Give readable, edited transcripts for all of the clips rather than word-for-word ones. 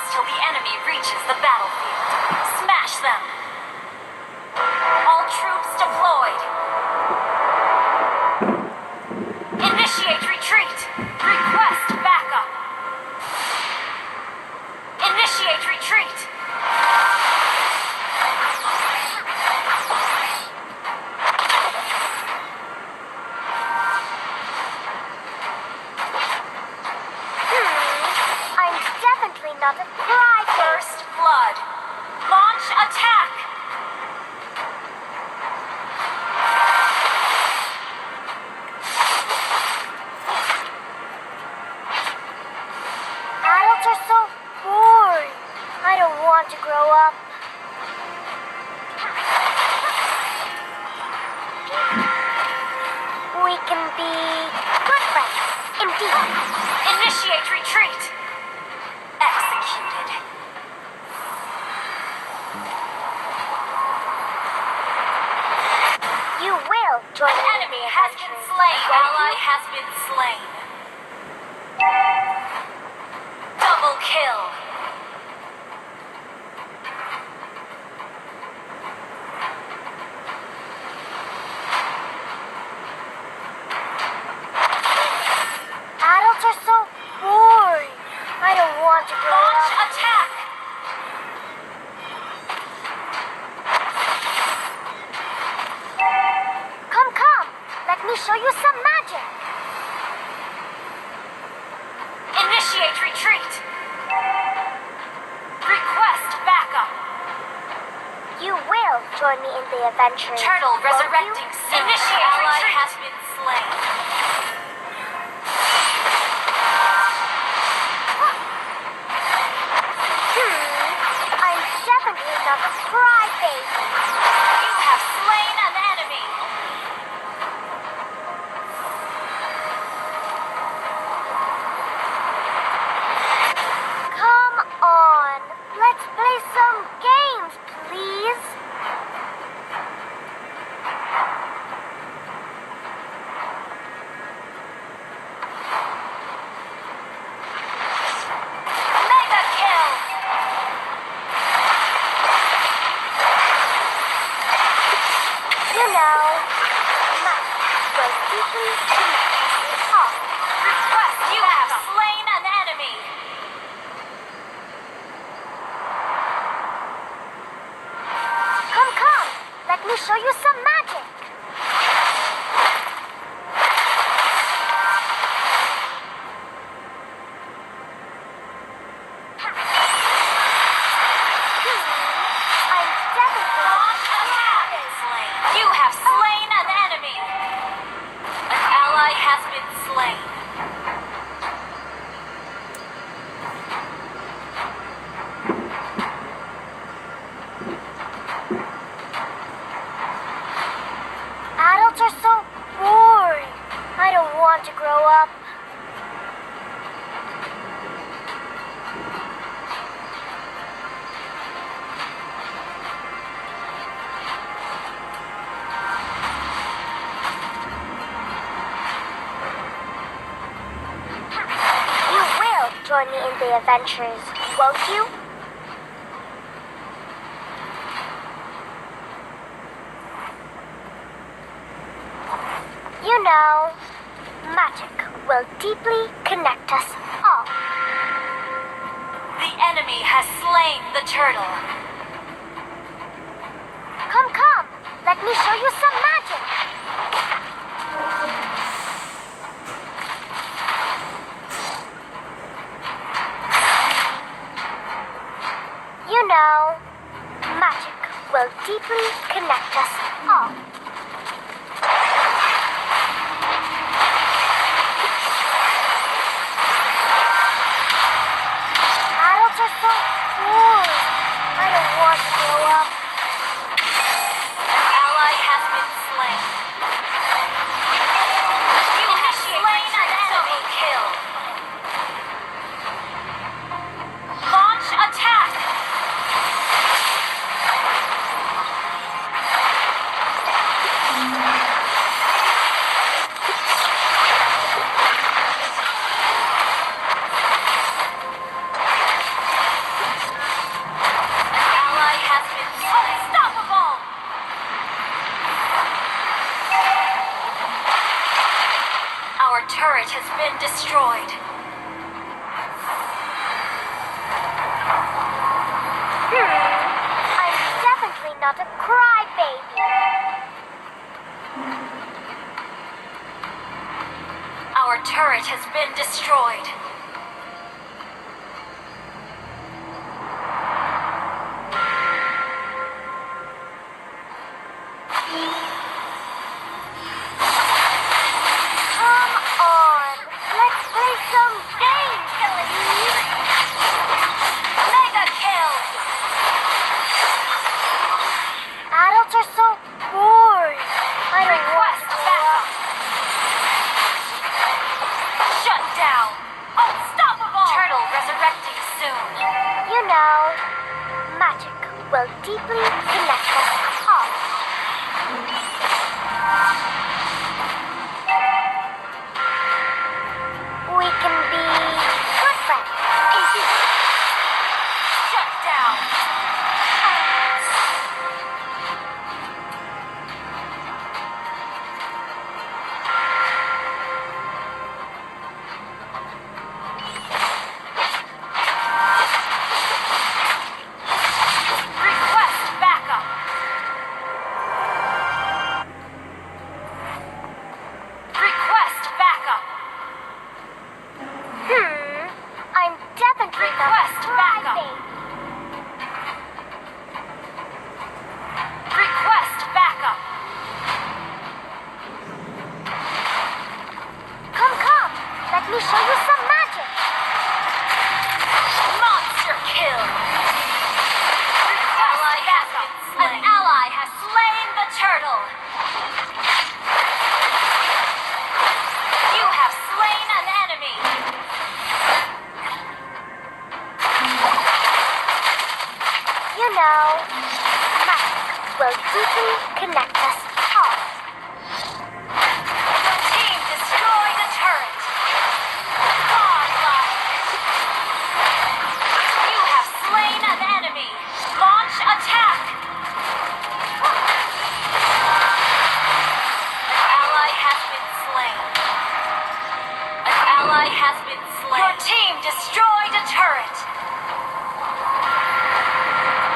seconds till the enemy reaches the battlefield. Smash them! All troops deployed. Initiate retreat. Request backup. Initiate retreat. I'm definitely not a cry. First blood. Launch attack. Adults are so boring. I don't want to grow up. We can be good friends, indeed. Initiate retreat. Executed. You will join An me. enemy has been slain. Ally has been slain. Double kill. Adults are so boring. I don't want to grow Launch up. attack. Come. Let me show you some magic. Initiate retreat. Request backup. You will join me in the adventure. Turtle won't you? resurrecting soon. Initiate ally retreat. Has been slain. I'm definitely not a crybaby. You have slain an enemy. Come on. Let's play some games, please. Mega kill. You know, magic was deeply connected. Oh, Request. You have slain an enemy. come. Let me show you some magic. I'm definitely Launch attack. Slain. You have slain an enemy. An ally has been slain. Adults are so boring. I don't want to grow up. You will join me in the adventures, won't you? You know, magic will deeply connect us all. The enemy has slain the turtle. Come. Let me show you some magic. You know, magic will deeply connect us all. Adults are so boring. I don't want to grow up. An ally has been slain. You have slain an enemy. Kill. Launch attack. destroyed. I'm definitely not a crybaby. Our turret has been destroyed. Come on, let's play some games, please. Mega kill! Adults are so boring. I don't want Request to grow backup. up. Shut down! Unstoppable! Turtle resurrecting soon. You know, magic will deeply connect us all. We can be good friends, indeed. Shut down! Request backup! Request backup! I'm definitely not a Request backup. crybaby. Request backup! Come, let me show you some magic. Monster kill! Ally backup! An ally has slain the turtle! You have slain an enemy! You know, magic will deeply connect us all. Your team destroyed a turret! Godlike! You have slain an enemy! Launch attack! An ally has been slain. An ally has been slain. Your team destroyed a turret!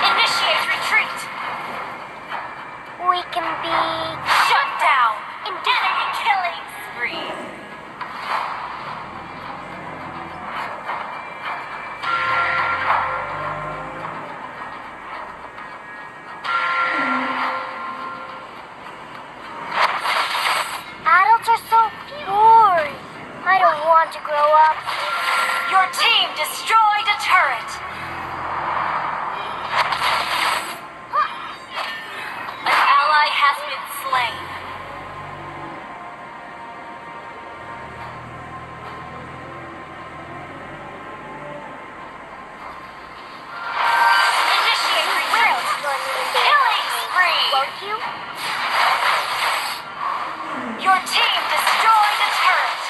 Initiate retreat! We can be Shut down! Indeed. Enemy killing spree! adults are so boring. I don't want to grow up. Your team destroyed a turret! An ally has been slain. Initiate retreat! Join me in the Killing spree! won't you? Your team destroyed a turret!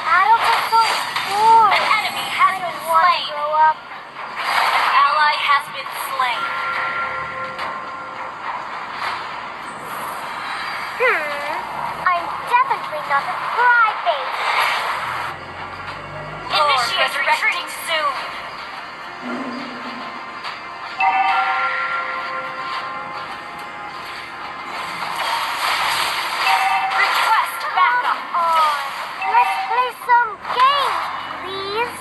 Adults are so boring. An enemy has I been don't want to slain! grow up. An ally has been slain. I'm definitely not a crybaby. Initiate retreat soon. Request backup. Let's play some games, please.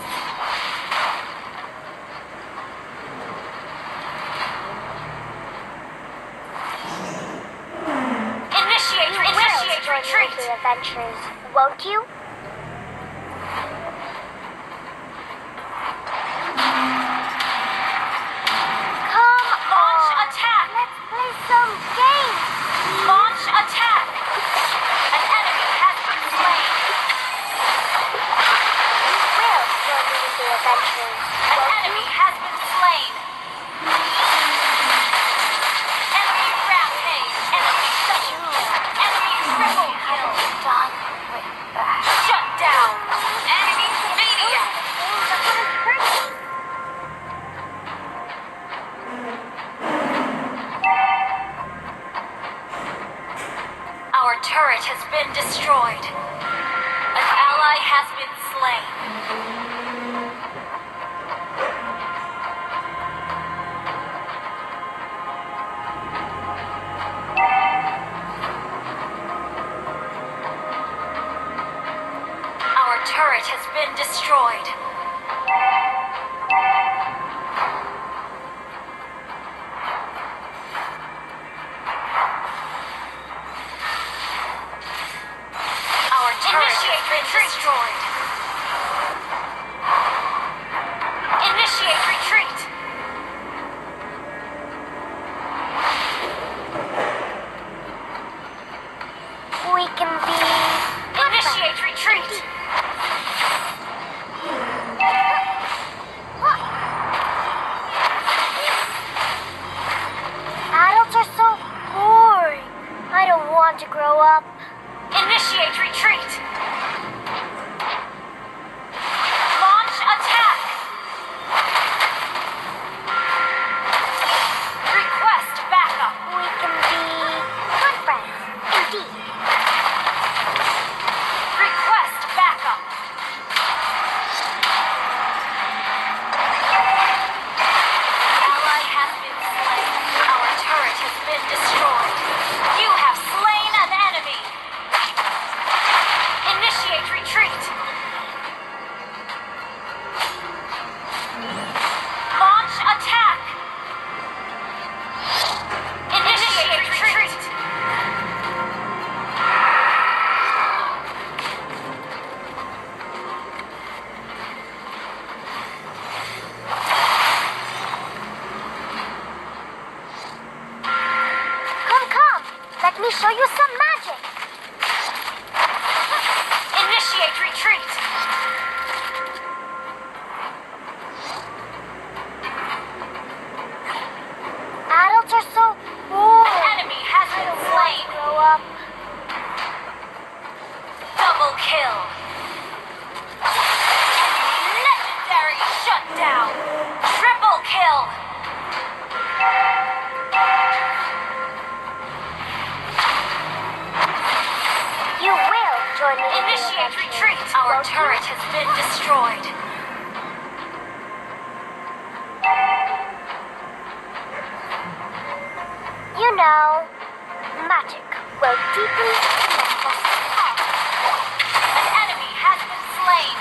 Initiate retreat. The adventures, won't you? Come Launch on. attack. Let's play some games. Launch attack. An enemy has been slain. Will join me in the adventures. An enemy has been slain. Enemy rampage. Enemy double kill. Enemy triple kill. Done with that. Shut down. Enemy media. Our turret has been destroyed. An ally me show you some magic. Initiate retreat. Adults are so boring. An enemy has I been don't want to slain. grow up. Double kill. Legendary shutdown. Triple kill. You will join me in the Initiate adventure, retreat. Our won't you? turret has been destroyed. You know, magic will deeply connect us all. An enemy has been slain.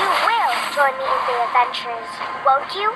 You will join me in the adventures, won't you?